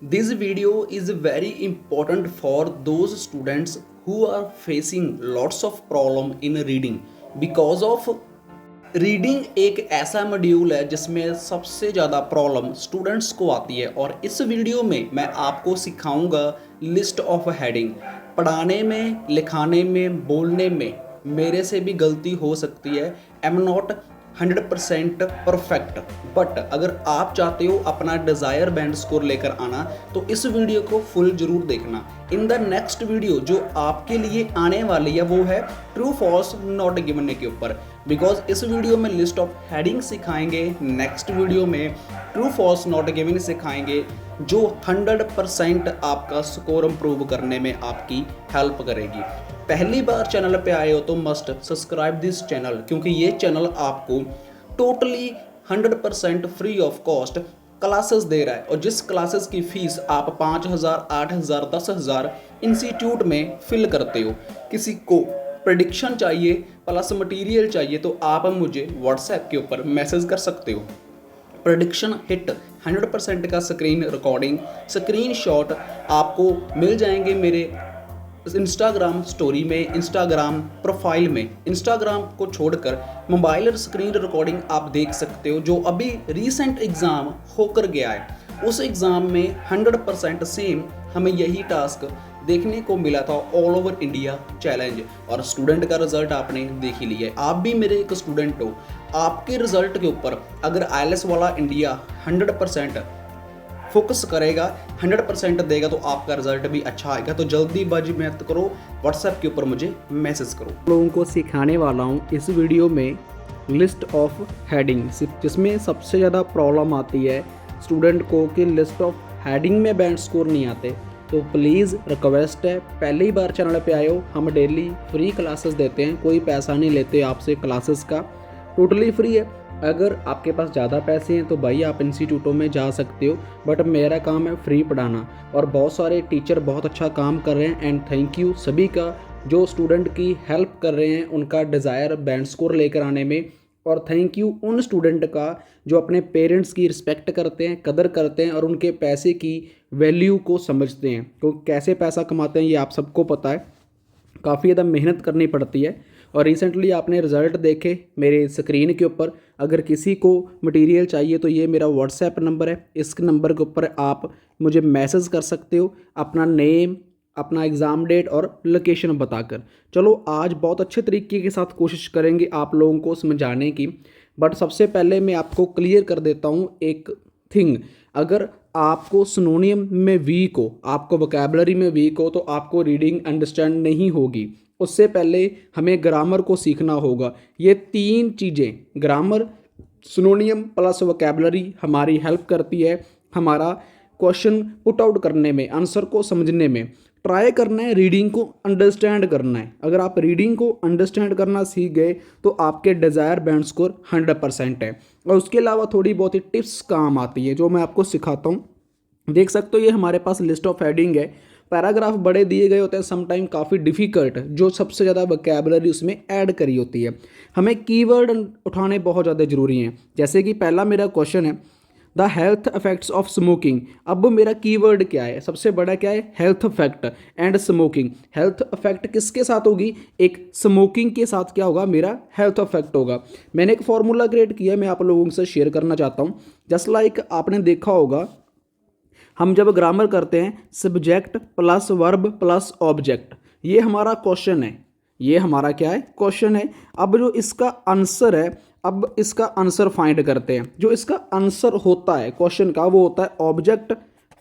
This video is very important for those students who are facing lots of problem in reading because of reading एक ऐसा module है जिसमें सबसे ज़्यादा problem students को आती है और इस वीडियो में मैं आपको सिखाऊंगा लिस्ट ऑफ हेडिंग। पढ़ाने में, लिखाने में, बोलने में मेरे से भी गलती हो सकती है। I am not 100% perfect, but अगर आप चाहते हो अपना डिज़ायर बैंड स्कोर लेकर आना तो इस वीडियो को फुल जरूर देखना। इन द नेक्स्ट वीडियो जो आपके लिए आने वाली है वो है ट्रू फॉल्स नॉट गिवन के ऊपर, बिकॉज इस वीडियो में लिस्ट ऑफ हेडिंग सिखाएंगे, नेक्स्ट वीडियो में ट्रू फॉल्स नॉट गिवन सिखाएंगे जो 100% आपका स्कोर इम्प्रूव करने में आपकी हेल्प करेगी। पहली बार चैनल पे आए हो तो मस्ट सब्सक्राइब दिस चैनल, क्योंकि ये चैनल आपको totally 100% free of cost classes दे रहा है और जिस क्लासेस की फ़ीस आप 5,000, 8,000, 10,000 इंस्टीट्यूट में फिल करते हो। किसी को प्रेडिक्शन चाहिए प्लस मटेरियल चाहिए तो आप मुझे व्हाट्सएप के ऊपर मैसेज कर सकते हो। प्रेडिक्शन हिट 100% का स्क्रीन रिकॉर्डिंग, स्क्रीन शॉट आपको मिल जाएंगे मेरे इंस्टाग्राम स्टोरी में, इंस्टाग्राम प्रोफाइल में। इंस्टाग्राम को छोड़कर मोबाइल स्क्रीन रिकॉर्डिंग आप देख सकते हो जो अभी रीसेंट एग्ज़ाम होकर गया है। उस एग्ज़ाम में 100% सेम हमें यही टास्क देखने को मिला था, ऑल ओवर इंडिया चैलेंज, और स्टूडेंट का रिजल्ट आपने देख ही लिया है। आप भी मेरे एक स्टूडेंट हो, आपके रिजल्ट के ऊपर अगर आईएलटीएस वाला इंडिया 100% फोकस करेगा, 100% देगा तो आपका रिजल्ट भी अच्छा आएगा। तो जल्दीबाजी मत करो, व्हाट्सएप के ऊपर मुझे मैसेज करो। लोगों को सिखाने वाला हूँ इस वीडियो में लिस्ट ऑफ हेडिंग, जिसमें सबसे ज़्यादा प्रॉब्लम आती है स्टूडेंट को कि लिस्ट ऑफ हेडिंग में बैंड स्कोर नहीं आते। तो प्लीज़ रिक्वेस्ट है, पहली बार चैनल पे आए हो, हम डेली फ्री क्लासेस देते हैं, कोई पैसा नहीं लेते आपसे, क्लासेस का टोटली फ्री है। अगर आपके पास ज़्यादा पैसे हैं तो भाई आप इंस्टीट्यूटों में जा सकते हो, बट मेरा काम है फ्री पढ़ाना और बहुत सारे टीचर बहुत अच्छा काम कर रहे हैं। एंड थैंक यू सभी का जो स्टूडेंट की हेल्प कर रहे हैं उनका डिज़ायर बैंड स्कोर लेकर आने में, और थैंक यू उन स्टूडेंट का जो अपने पेरेंट्स की रिस्पेक्ट करते हैं, कदर करते हैं और उनके पैसे की वैल्यू को समझते हैं। तो कैसे पैसा कमाते हैं ये आप सबको पता है, काफ़ी ज़्यादा मेहनत करनी पड़ती है। और रिसेंटली आपने रिज़ल्ट देखे मेरे स्क्रीन के ऊपर। अगर किसी को मटेरियल चाहिए तो ये मेरा व्हाट्सएप नंबर है, इस नंबर के ऊपर आप मुझे मैसेज कर सकते हो अपना नेम, अपना एग्ज़ाम डेट और लोकेशन बताकर। चलो आज बहुत अच्छे तरीके के साथ कोशिश करेंगे आप लोगों को समझाने की, बट सबसे पहले मैं आपको क्लियर कर देता हूँ एक थिंग। अगर आपको सिनोनियम में वीक हो, आपको वोकैबुलरी में वीक हो तो आपको रीडिंग अंडरस्टैंड नहीं होगी। उससे पहले हमें ग्रामर को सीखना होगा। ये तीन चीज़ें, ग्रामर, सिनोनियम प्लस वोकैबुलरी, हमारी हेल्प करती है हमारा क्वेश्चन पुट आउट करने में, आंसर को समझने में। ट्राई करना है रीडिंग को अंडरस्टैंड करना है। अगर आप रीडिंग को अंडरस्टैंड करना सीख गए तो आपके डिज़ायर बैंड स्कोर 100% है। और उसके अलावा थोड़ी बहुत ही टिप्स काम आती है जो मैं आपको सिखाता हूँ। देख सकते हो ये हमारे पास लिस्ट ऑफ हेडिंग है। पैराग्राफ बड़े दिए गए होते हैं, समटाइम काफ़ी डिफ़िकल्ट, जो सबसे ज़्यादा वोकैबुलरी उसमें ऐड करी होती है। हमें कीवर्ड उठाने बहुत ज़्यादा ज़रूरी हैं। जैसे कि पहला मेरा क्वेश्चन है the health effects of smoking. अब मेरा कीवर्ड क्या है, सबसे बड़ा क्या है, health effect and smoking. Health effect किसके साथ होगी, एक स्मोकिंग के साथ क्या होगा, मेरा हेल्थ इफेक्ट होगा। मैंने एक फॉर्मूला क्रिएट किया है, मैं आप लोगों से शेयर करना चाहता हूँ। जस्ट लाइक आपने देखा होगा, हम जब ग्रामर करते हैं subject plus verb plus object, ये हमारा क्वेश्चन है, ये हमारा क्या है, क्वेश्चन है। अब जो इसका आंसर है, अब इसका आंसर फाइंड करते हैं। जो इसका आंसर होता है क्वेश्चन का वो होता है object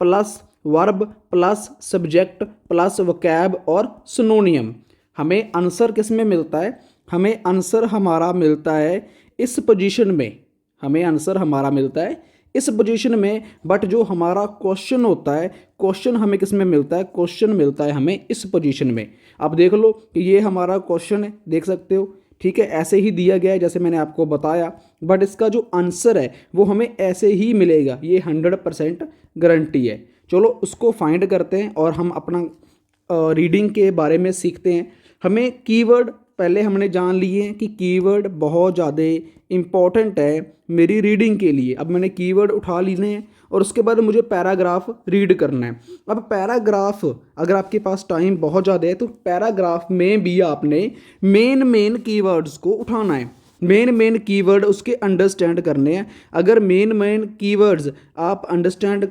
plus verb plus subject plus vocab और सिनोनियम। हमें आंसर किस में मिलता है, हमें आंसर हमारा मिलता है इस पोजीशन में, हमें आंसर हमारा मिलता है इस पोजीशन में। बट जो हमारा क्वेश्चन होता है, क्वेश्चन हमें किस में मिलता है, क्वेश्चन मिलता है हमें इस पोजीशन में। अब देख लो कि ये हमारा क्वेश्चन है, देख सकते हो, ठीक है, ऐसे ही दिया गया है जैसे मैंने आपको बताया, बट इसका जो आंसर है वो हमें ऐसे ही मिलेगा, ये 100% गारंटी है। चलो उसको फाइंड करते हैं और हम अपना रीडिंग के बारे में सीखते हैं। हमें कीवर्ड पहले हमने जान लिए कि कीवर्ड बहुत ज़्यादा इम्पॉर्टेंट है मेरी रीडिंग के लिए। अब मैंने कीवर्ड उठा लिए हैं और उसके बाद मुझे पैराग्राफ रीड करना है। अब पैराग्राफ अगर आपके पास टाइम बहुत ज़्यादा है तो पैराग्राफ में भी आपने मेन कीवर्ड्स को उठाना है, मेन कीवर्ड उसके अंडरस्टैंड करने हैं। अगर मेन कीवर्ड्स आप अंडरस्टैंड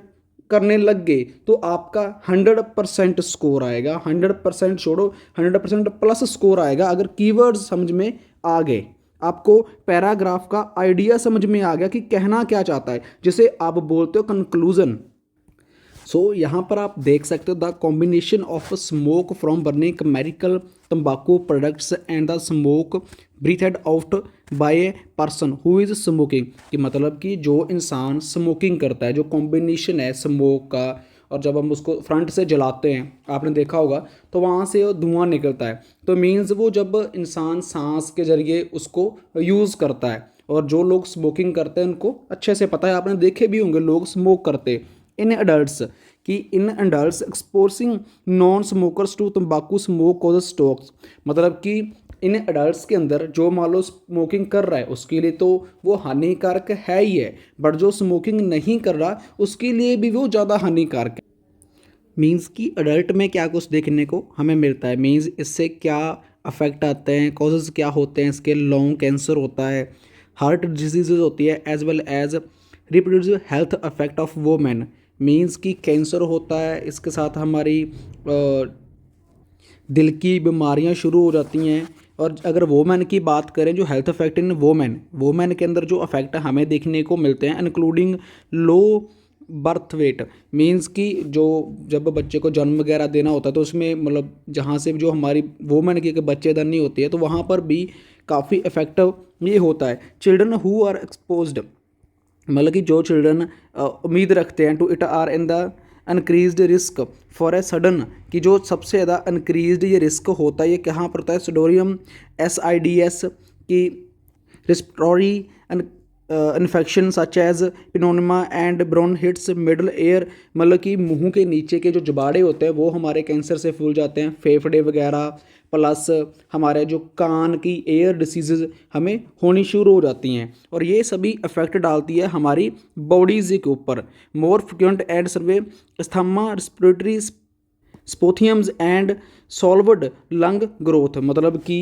करने लग गए तो आपका 100% स्कोर आएगा। 100% छोड़ो, 100% प्लस स्कोर आएगा अगर कीवर्ड्स समझ में आ गए, आपको पैराग्राफ का आइडिया समझ में आ गया कि कहना क्या चाहता है, जिसे आप बोलते हो कंक्लूजन। सो यहाँ पर आप देख सकते हो the combination of smoke from burning chemical तंबाकू products and the smoke breathed out by a person who is smoking, कि मतलब कि जो इंसान स्मोकिंग करता है, जो कॉम्बिनेशन है स्मोक का, और जब हम उसको फ्रंट से जलाते हैं आपने देखा होगा तो वहाँ से वो धुआं निकलता है, तो मीन्स वो जब इंसान सांस के जरिए उसको यूज़ करता है। और जो लोग स्मोकिंग करते हैं उनको अच्छे से पता है, आपने देखे भी होंगे लोग स्मोक करते इन अडल्ट्स, कि in adults exposing non smokers to तंबाकू स्मोक कॉज स्टोक्स, मतलब कि इन अडल्ट्स के अंदर जो मान लो स्मोकिंग कर रहा है उसके लिए तो वो हानिकारक है ही है, बट जो स्मोकिंग नहीं कर रहा उसके लिए भी वो ज़्यादा हानिकारक है। मीन्स कि अडल्ट में क्या कुछ देखने को हमें मिलता है, मीन्स इससे क्या अफेक्ट आते हैं, कॉजेज़ क्या होते हैं इसके, लॉन्ग कैंसर होता है, हार्ट डिजीज़ होती है, as well as reproductive health affect of women, means कि कैंसर होता है, इसके साथ हमारी दिल की बीमारियां शुरू हो जाती हैं। और अगर वोमेन की बात करें, जो हेल्थ अफेक्ट इन वोमेन के अंदर जो अफेक्ट हमें देखने को मिलते हैं including low birth weight, means कि जो जब बच्चे को जन्म वगैरह देना होता है तो उसमें मतलब जहाँ से जो हमारी वोमेन की बच्चेदानी होती है तो वहाँ पर भी काफ़ी इफेक्टिव ये होता है। चिल्ड्रन हु आर एक्सपोज्ड, मतलब कि जो चिल्ड्रन उम्मीद रखते हैं to it are in the increased risk for a sudden, कि जो सबसे ज़्यादा अनक्रीज्ड ये रिस्क होता है ये कहाँ पर होता है, सोडोरियम SIDS की respiratory infection such as pneumonia and bronchitis middle ear, मतलब कि मुंह के नीचे के जो जबाड़े होते हैं वो हमारे कैंसर से फूल जाते हैं, फेफड़े वगैरह, प्लस हमारे जो कान की एयर डिसीज़ हमें होनी शुरू हो जाती हैं, और ये सभी इफेक्ट डालती है हमारी बॉडीज़ के ऊपर। More frequent and severe asthma respiratory symptoms and slowed lung growth, मतलब कि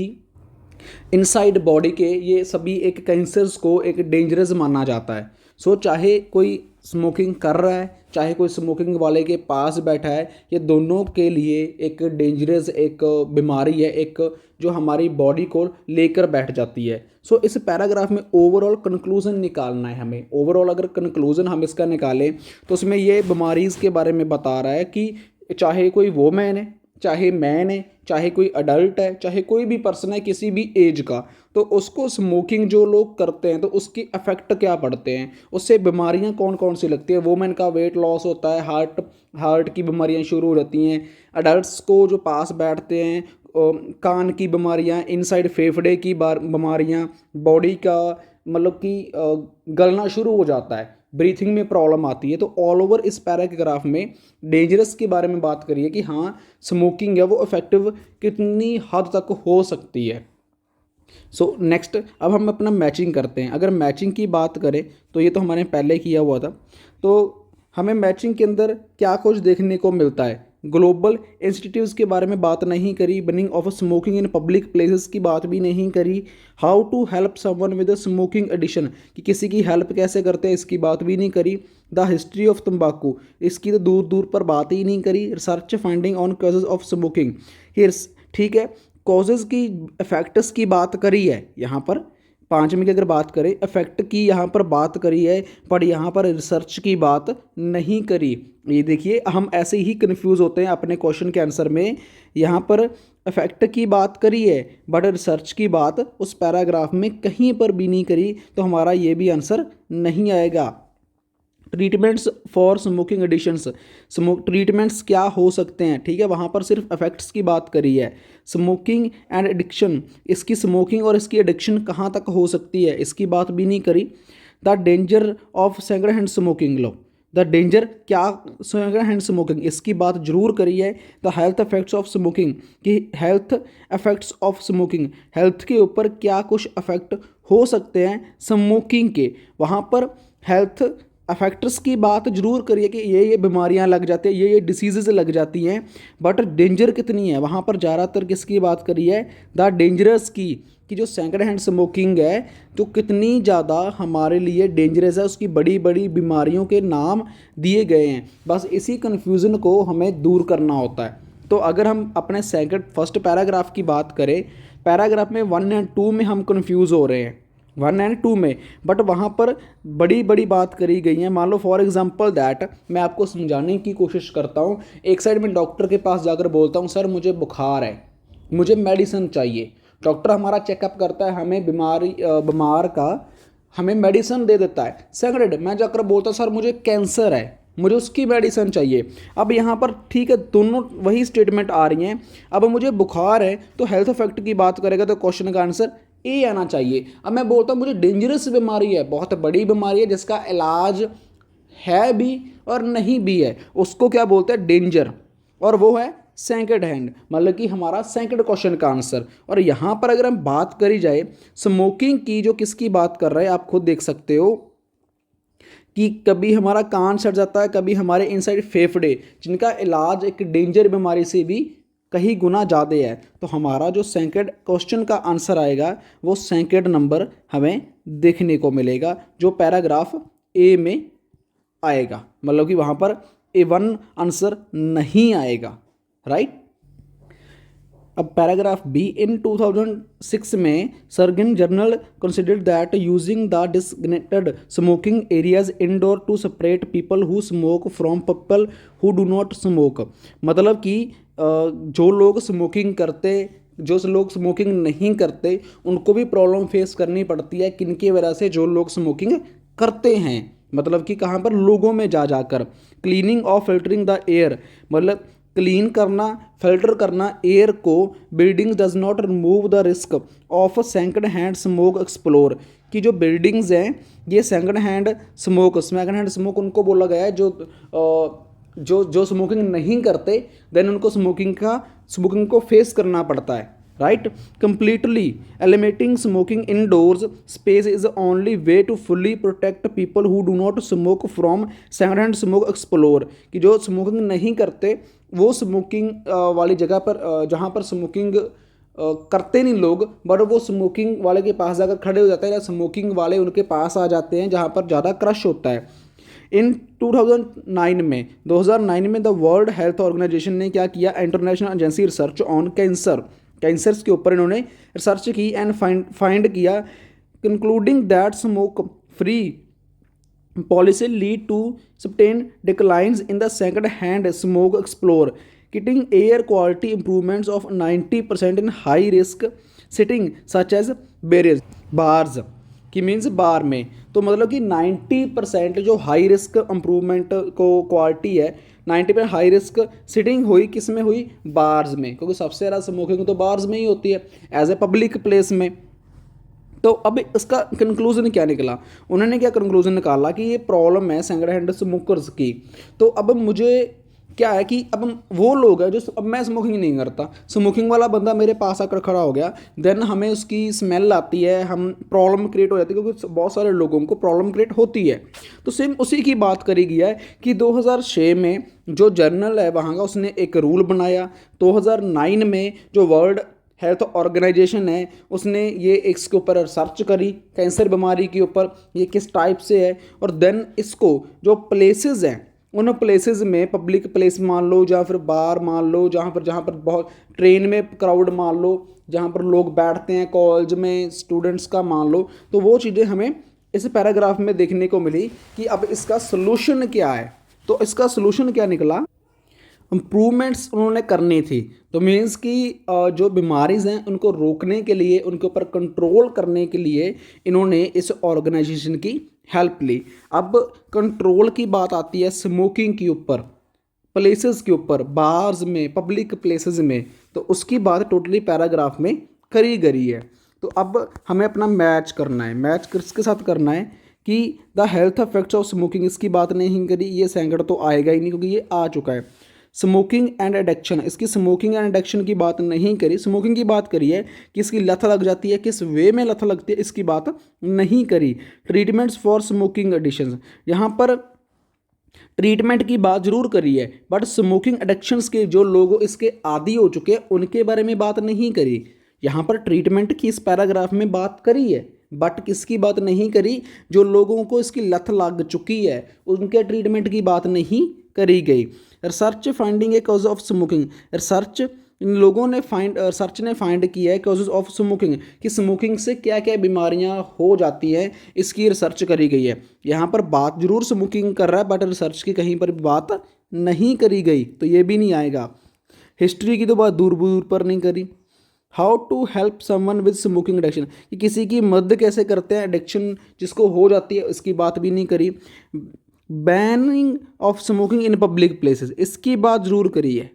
इनसाइड बॉडी के ये सभी एक कैंसर्स को एक डेंजरस माना जाता है। सो चाहे कोई स्मोकिंग कर रहा है चाहे कोई स्मोकिंग वाले के पास बैठा है, ये दोनों के लिए एक डेंजरस एक बीमारी है, एक जो हमारी बॉडी को लेकर बैठ जाती है। सो इस पैराग्राफ में ओवरऑल कंक्लूजन निकालना है हमें। ओवरऑल अगर कंक्लूजन हम इसका निकालें तो उसमें ये बीमारीज़ के बारे में बता रहा है कि चाहे कोई वोमैन है, चाहे मैन है, चाहे कोई अडल्ट है, चाहे कोई भी पर्सन है किसी भी एज का, तो उसको स्मोकिंग जो लोग करते हैं तो उसकी इफेक्ट क्या पड़ते हैं, उससे बीमारियां कौन कौन सी लगती है। वोमेन का वेट लॉस होता है, हार्ट की बीमारियां शुरू हो जाती हैं। अडल्ट्स को जो पास बैठते हैं कान की बीमारियां, इनसाइड फेफड़े की बीमारियां, बॉडी का मतलब कि गलना शुरू हो जाता है, ब्रीथिंग में प्रॉब्लम आती है। तो ऑल ओवर इस पैराग्राफ में डेंजरस के बारे में बात करिए कि हाँ स्मोकिंग है वो इफेक्टिव कितनी हद तक हो सकती है। सो नेक्स्ट अब हम अपना मैचिंग करते हैं। अगर मैचिंग की बात करें तो ये तो हमने पहले किया हुआ था, तो हमें मैचिंग के अंदर क्या कुछ देखने को मिलता है। ग्लोबल इंस्टीट्यूट्स के बारे में बात नहीं करी, burning of smoking in public places की बात भी नहीं करी, how to help someone with smoking addiction कि किसी की हेल्प कैसे करते हैं इसकी बात भी नहीं करी, द हिस्ट्री ऑफ तंबाकू इसकी तो दूर दूर पर बात ही नहीं करी, research finding on causes of smoking here's, ठीक है कॉजेज़ की इफेक्ट्स की बात करी है यहाँ पर 5 में की अगर बात करें इफेक्ट की यहाँ पर बात करी है, पर यहाँ पर रिसर्च की बात नहीं करी। ये देखिए हम ऐसे ही कंफ्यूज होते हैं अपने क्वेश्चन के आंसर में, यहाँ पर इफेक्ट की बात करी है बट रिसर्च की बात उस पैराग्राफ में कहीं पर भी नहीं करी, तो हमारा ये भी आंसर नहीं आएगा। Treatments for smoking addictions, treatments क्या हो सकते हैं, ठीक है वहाँ पर सिर्फ इफेक्ट्स की बात करी है। स्मोकिंग एंड एडिक्शन, इसकी स्मोकिंग और इसकी एडिक्शन कहाँ तक हो सकती है इसकी बात भी नहीं करी। The danger of second hand smoking, लो द डेंजर क्या सेकंड हैंड स्मोकिंग, इसकी बात जरूर करी है। The health effects of smoking, कि health effects of smoking, health के ऊपर क्या कुछ इफेक्ट हो सकते हैं स्मोकिंग के, वहाँ पर हेल्थ अफेक्टर्स की बात जरूर करिए कि ये बीमारियां लग जाती हैं, ये डिसीजेज लग जाती हैं, बट डेंजर कितनी है वहाँ पर ज़्यादातर किसकी बात करी है, द डेंजरस की, कि जो सेकंड हैंड स्मोकिंग है तो कितनी ज़्यादा हमारे लिए डेंजरस है, उसकी बड़ी बड़ी बीमारियों के नाम दिए गए हैं। बस इसी कन्फ्यूज़न को हमें दूर करना होता है। तो अगर हम अपने फर्स्ट पैराग्राफ की बात करें, पैराग्राफ में 1 एंड 2 में हम कन्फ्यूज़ हो रहे हैं, 1 एंड 2 में, बट वहाँ पर बड़ी बड़ी बात करी गई है। मान लो फॉर एग्जांपल दैट, मैं आपको समझाने की कोशिश करता हूँ। एक साइड में डॉक्टर के पास जाकर बोलता हूँ सर मुझे बुखार है, मुझे मेडिसिन चाहिए। डॉक्टर हमारा चेकअप करता है, हमें बीमार का हमें मेडिसिन दे देता है। सेकंड मैं जाकर बोलता हूँ सर मुझे कैंसर है, मुझे उसकी मेडिसिन चाहिए। अब यहाँ पर ठीक है, दोनों वही स्टेटमेंट आ रही हैं। अब मुझे बुखार है तो हेल्थ इफेक्ट की बात करेगा तो क्वेश्चन का आंसर ए आना चाहिए। अब मैं बोलता हूँ मुझे डेंजरस बीमारी है, बहुत बड़ी बीमारी है जिसका इलाज है भी और नहीं भी है, उसको क्या बोलते हैं, डेंजर, और वो है सेकंड हैंड, मतलब कि हमारा सेकंड क्वेश्चन का आंसर। और यहाँ पर अगर हम बात करी जाए स्मोकिंग की, जो किसकी बात कर रहे हैं आप खुद देख सकते हो कि कभी हमारा कान सड़ जाता है, कभी हमारे इनसाइड फेफड़े, जिनका इलाज एक डेंजर बीमारी से भी कहीं गुना ज़्यादा है। तो हमारा जो सेकंड क्वेश्चन का आंसर आएगा वो सेकंड नंबर हमें देखने को मिलेगा, जो पैराग्राफ ए में आएगा, मतलब कि वहाँ पर A1 आंसर नहीं आएगा, राइट। अब पैराग्राफ बी, इन 2006 में surgeon general considered that using the designated smoking areas indoor to separate people who smoke from people who do not smoke, मतलब कि जो लोग स्मोकिंग करते, जो लोग स्मोकिंग नहीं करते उनको भी प्रॉब्लम फेस करनी पड़ती है, किनकी वजह से, जो लोग स्मोकिंग करते हैं, मतलब कि कहाँ पर, लोगों में जा जाकर। क्लीनिंग और फिल्टरिंग द एयर, मतलब क्लीन करना, फिल्टर करना एयर को। Buildings does not remove the risk of second hand smoke explore, कि जो बिल्डिंग्स हैं ये सेकंड हैंड स्मोक उनको बोला गया है जो स्मोकिंग नहीं करते, देन उनको स्मोकिंग को फेस करना पड़ता है, right. Completely eliminating smoking indoors space is only way to fully protect people who do not smoke from second hand smoke explore, कि जो स्मोकिंग नहीं करते वो स्मोकिंग वाली जगह पर, जहाँ पर स्मोकिंग करते नहीं लोग, बट वो स्मोकिंग वाले के पास जाकर खड़े हो जाते हैं, या स्मोकिंग वाले उनके पास आ जाते हैं जहाँ पर ज़्यादा क्रश होता है। इन 2009 में द वर्ल्ड हेल्थ ऑर्गेनाइजेशन ने क्या किया, international agency research on cancers के ऊपर इन्होंने रिसर्च की एंड फाइंड किया, concluding that smoke free policy lead to sustain declines in the second hand smoke explore, getting air quality improvements of 90% in high risk sitting such as beverage bars, कि means bar में, तो मतलब कि 90% जो high risk improvement को quality है, 90% high risk sitting हुई किस में हुई, बार्स में, क्योंकि सबसे ज़्यादा स्मोकिंग तो बार्स में ही होती है एज ए पब्लिक प्लेस में। तो अब इसका कंक्लूजन क्या निकला, उन्होंने क्या कंक्लूजन निकाला कि ये प्रॉब्लम है सेकंड हैंड स्मोकर्स की। तो अब मुझे क्या है कि अब वो लोग हैं जो, अब मैं स्मोकिंग नहीं करता, स्मोकिंग वाला बंदा मेरे पास आकर खड़ा हो गया, देन हमें उसकी स्मेल आती है, हम प्रॉब्लम क्रिएट हो जाती है, क्योंकि बहुत सारे लोगों को प्रॉब्लम क्रिएट होती है। तो सेम उसी की बात करी गई है कि 2006 में जो जर्नल है वहाँ का उसने एक रूल बनाया, 2009 में जो वर्ल्ड हेल्थ ऑर्गेनाइजेशन है उसने ये इसके ऊपर रिसर्च करी, कैंसर बीमारी के ऊपर ये किस टाइप से है, और देन इसको जो प्लेसेस हैं उन प्लेसेस में, पब्लिक प्लेस मान लो, या फिर बार मान लो, जहाँ पर बहुत ट्रेन में क्राउड मान लो, जहाँ पर लोग बैठते हैं, कॉलेज में स्टूडेंट्स का मान लो, तो वो चीज़ें हमें इस पैराग्राफ में देखने को मिली कि अब इसका सलूशन क्या है। तो इसका सलूशन क्या निकला, इम्प्रूवमेंट्स उन्होंने करनी थी। तो मीन्स कि जो बीमारीज़ हैं उनको रोकने के लिए, उनके ऊपर कंट्रोल करने के लिए इन्होंने इस ऑर्गेनाइजेशन की हेल्प ली। अब कंट्रोल की बात आती है स्मोकिंग के ऊपर, प्लेसेस के ऊपर, बार्स में, पब्लिक प्लेसेस में, तो उसकी बात टोटली पैराग्राफ में करी गई है। तो अब हमें अपना मैच करना है, मैच किसके साथ करना है कि the health effects of smoking, इसकी बात नहीं करी। ये सेकंड तो आएगा ही नहीं क्योंकि ये आ चुका है। स्मोकिंग एंड एडिक्शन, इसकी स्मोकिंग एंड एडिक्शन की बात नहीं करी। स्मोकिंग की बात करी है कि इसकी लत लग जाती है, किस वे में लत लगती है, इसकी बात नहीं करी। ट्रीटमेंट्स फॉर स्मोकिंग एडिक्शन, यहाँ पर ट्रीटमेंट की बात जरूर करी है, बट स्मोकिंग एडिक्शंस के जो लोग इसके आदी हो चुके हैं उनके बारे में बात नहीं करी। यहाँ पर ट्रीटमेंट की इस पैराग्राफ में बात करी है, बट किसकी बात नहीं करी, जो लोगों को इसकी लत लग चुकी है उनके ट्रीटमेंट की बात नहीं करी गई। Research finding A cause of smoking, research इन लोगों ने रिसर्च ने फाइंड किया है कॉजेज ऑफ स्मोकिंग, कि स्मोकिंग से क्या क्या बीमारियां हो जाती हैं, इसकी रिसर्च करी गई है। यहाँ पर बात जरूर स्मोकिंग कर रहा है, बट रिसर्च की कहीं पर भी बात नहीं करी गई, तो ये भी नहीं आएगा। हिस्ट्री की तो बात दूर दूर पर नहीं करी। How to help someone with smoking addiction, कि किसी की मदद कैसे करते हैं एडिक्शन जिसको हो जाती है, इसकी बात भी नहीं करी। Banning of smoking in public places, इसकी बात जरूर करी है।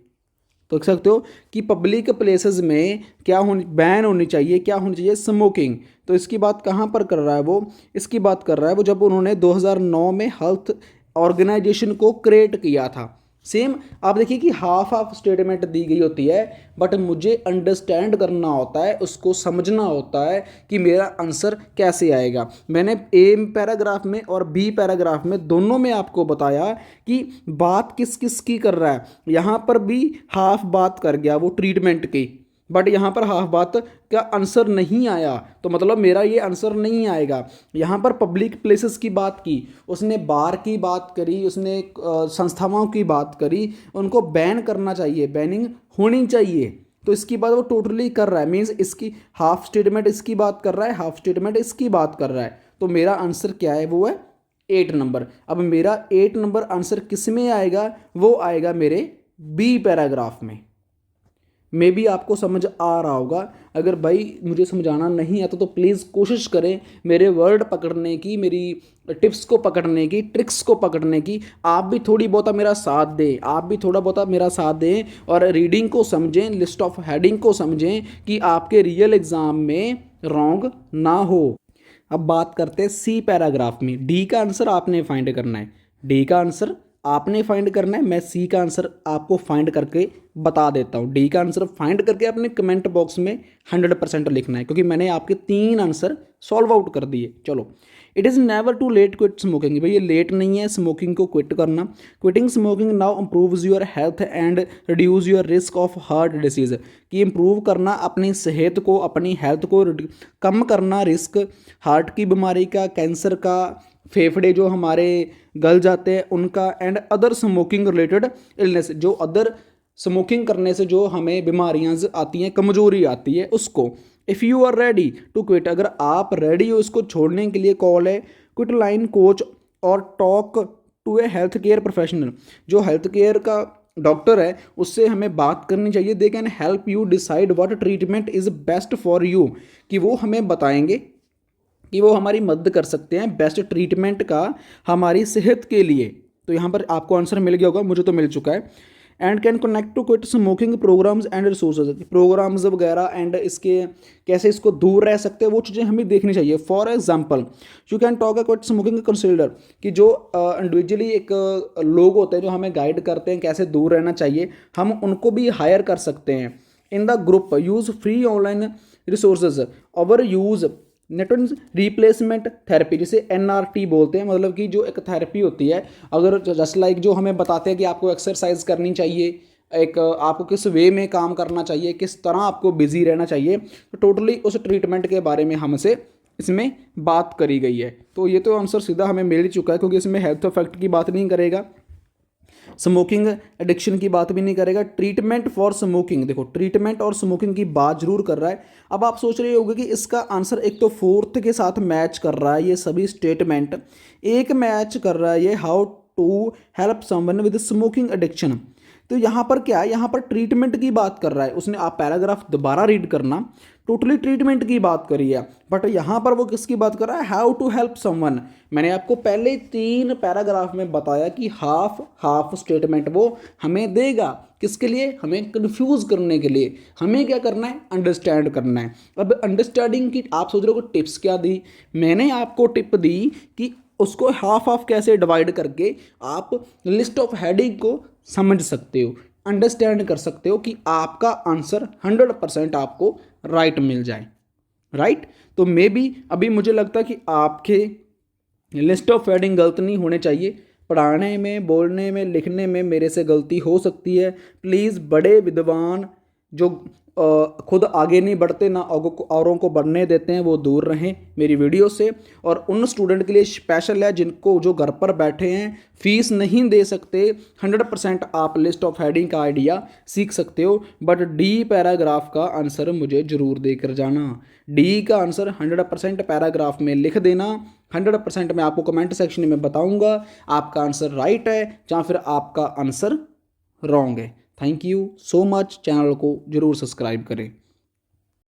तो देख सकते हो कि पब्लिक प्लेसेस में क्या होनी, बैन होनी चाहिए, क्या होनी चाहिए, स्मोकिंग। तो इसकी बात कहाँ पर कर रहा है वो, इसकी बात कर रहा है वो जब उन्होंने 2009 में हेल्थ ऑर्गेनाइजेशन को क्रिएट किया था। सेम आप देखिए कि हाफ हाफ स्टेटमेंट दी गई होती है, बट मुझे अंडरस्टैंड करना होता है, उसको समझना होता है कि मेरा आंसर कैसे आएगा। मैंने ए पैराग्राफ में और बी पैराग्राफ में दोनों में आपको बताया कि बात किस किस की कर रहा है। यहाँ पर भी हाफ बात कर गया वो ट्रीटमेंट की, बट यहाँ पर हाफ बात का आंसर नहीं आया, तो मतलब मेरा ये आंसर नहीं आएगा। यहाँ पर पब्लिक प्लेसेस की बात की, उसने बार की बात करी, उसने संस्थाओं की बात करी, उनको बैन करना चाहिए, बैनिंग होनी चाहिए, तो इसकी बात वो टोटली कर रहा है। मीन्स इसकी हाफ स्टेटमेंट इसकी बात कर रहा है, हाफ स्टेटमेंट इसकी बात कर रहा है। तो मेरा आंसर क्या है, वो है 8 नंबर। अब मेरा 8 नंबर आंसर किस में आएगा, वो आएगा मेरे बी पैराग्राफ में। मे भी आपको समझ आ रहा होगा। अगर भाई मुझे समझाना नहीं आता तो प्लीज़ कोशिश करें मेरे वर्ड पकड़ने की, मेरी टिप्स को पकड़ने की, ट्रिक्स को पकड़ने की। आप भी थोड़ी बहुता मेरा साथ दें, आप भी थोड़ा बहुता मेरा साथ दें और रीडिंग को समझें, लिस्ट ऑफ हेडिंग को समझें कि आपके रियल एग्ज़ाम में रॉन्ग ना हो। अब बात करते हैं सी पैराग्राफ में। डी का आंसर आपने फाइंड करना है, डी का आंसर आपने फाइंड करना है। मैं सी का आंसर आपको फाइंड करके बता देता हूँ। डी का आंसर फाइंड करके अपने कमेंट बॉक्स में 100% लिखना है, क्योंकि मैंने आपके 3 आंसर सॉल्व आउट कर दिए। चलो, it is never too late quit smoking, भाई ये लेट नहीं है स्मोकिंग को क्विट करना। Quitting smoking now improves your health and reduce your risk of heart disease, कि इम्प्रूव करना अपनी सेहत को, अपनी हेल्थ को कम करना, रिस्क हार्ट की बीमारी का, कैंसर का, फेफड़े जो हमारे गल जाते हैं उनका, and other smoking related illness, जो अदर स्मोकिंग करने से जो हमें बीमारियां आती हैं, कमजोरी आती है उसको। If you are ready to quit, अगर आप रेडी हो इसको छोड़ने के लिए, कॉल है क्विट लाइन कोच और talk to a health care professional, जो हेल्थ केयर का डॉक्टर है उससे हमें बात करनी चाहिए। They can help you decide what treatment is best for you, कि वो हमें बताएंगे कि वो हमारी मदद कर सकते हैं बेस्ट ट्रीटमेंट का हमारी सेहत के लिए। तो यहाँ पर आपको आंसर मिल गया होगा, मुझे तो मिल चुका है। And can connect to quit smoking programs and resources, programs वगैरह एंड इसके कैसे इसको दूर रह सकते हैं वो चीज़ें हमें देखनी चाहिए। For example you can talk a quit smoking consider, कि जो इंडिविजुअली एक लोग होते हैं जो हमें गाइड करते हैं कैसे दूर रहना चाहिए, हम उनको भी हायर कर सकते हैं। In the group use free online resources, over use network replacement therapy, जिसे NRT बोलते हैं, मतलब कि जो एक थेरेपी होती है, अगर जस्ट लाइक जो हमें बताते हैं कि आपको एक्सरसाइज करनी चाहिए, एक आपको किस वे में काम करना चाहिए, किस तरह आपको बिजी रहना चाहिए, तो टोटली उस ट्रीटमेंट के बारे में हमसे इसमें बात करी गई है। तो ये तो आंसर सीधा हमें मिल ही चुका है, क्योंकि इसमें हेल्थ इफेक्ट की बात नहीं करेगा, स्मोकिंग एडिक्शन की बात भी नहीं करेगा। ट्रीटमेंट फॉर स्मोकिंग, देखो ट्रीटमेंट और स्मोकिंग की बात जरूर कर रहा है। अब आप सोच रहे होंगे कि इसका आंसर एक तो 4th के साथ मैच कर रहा है, ये सभी स्टेटमेंट एक मैच कर रहा है, ये how to help someone with smoking addiction. तो यहाँ पर क्या है, यहाँ पर ट्रीटमेंट की बात कर रहा है उसने। आप पैराग्राफ दोबारा रीड करना, टोटली ट्रीटमेंट की बात करी है, बट यहाँ पर वो किसकी बात कर रहा है, हाउ टू हेल्प समवन। मैंने आपको पहले 3 पैराग्राफ में बताया कि हाफ हाफ स्टेटमेंट वो हमें देगा, किसके लिए, हमें कंफ्यूज करने के लिए। हमें क्या करना है, अंडरस्टैंड करना है। अब अंडरस्टैंडिंग की आप सोच रहे हो कि टिप्स क्या दी, मैंने आपको टिप दी कि उसको हाफ हाफ कैसे डिवाइड करके आप लिस्ट ऑफ हेडिंग को समझ सकते हो, अंडरस्टैंड कर सकते हो कि आपका आंसर 100% आपको राइट मिल जाए, राइट। तो मे बी अभी मुझे लगता है कि आपके लिस्ट ऑफ हेडिंग गलत नहीं होने चाहिए। पढ़ाने में, बोलने में, लिखने में मेरे से गलती हो सकती है। प्लीज़ बड़े विद्वान जो खुद आगे नहीं बढ़ते ना औरों को बढ़ने देते हैं, वो दूर रहें मेरी वीडियो से। और उन स्टूडेंट के लिए स्पेशल है जिनको जो घर पर बैठे हैं, फीस नहीं दे सकते, 100% आप लिस्ट ऑफ हेडिंग का आइडिया सीख सकते हो। बट डी पैराग्राफ का आंसर मुझे ज़रूर देकर जाना। डी का आंसर 100% पैराग्राफ में लिख देना। 100% मैं आपको कमेंट सेक्शन में बताऊंगा आपका आंसर राइट है या फिर आपका आंसर रॉन्ग है। Thank you so much. Channel को जरूर सब्सक्राइब करें।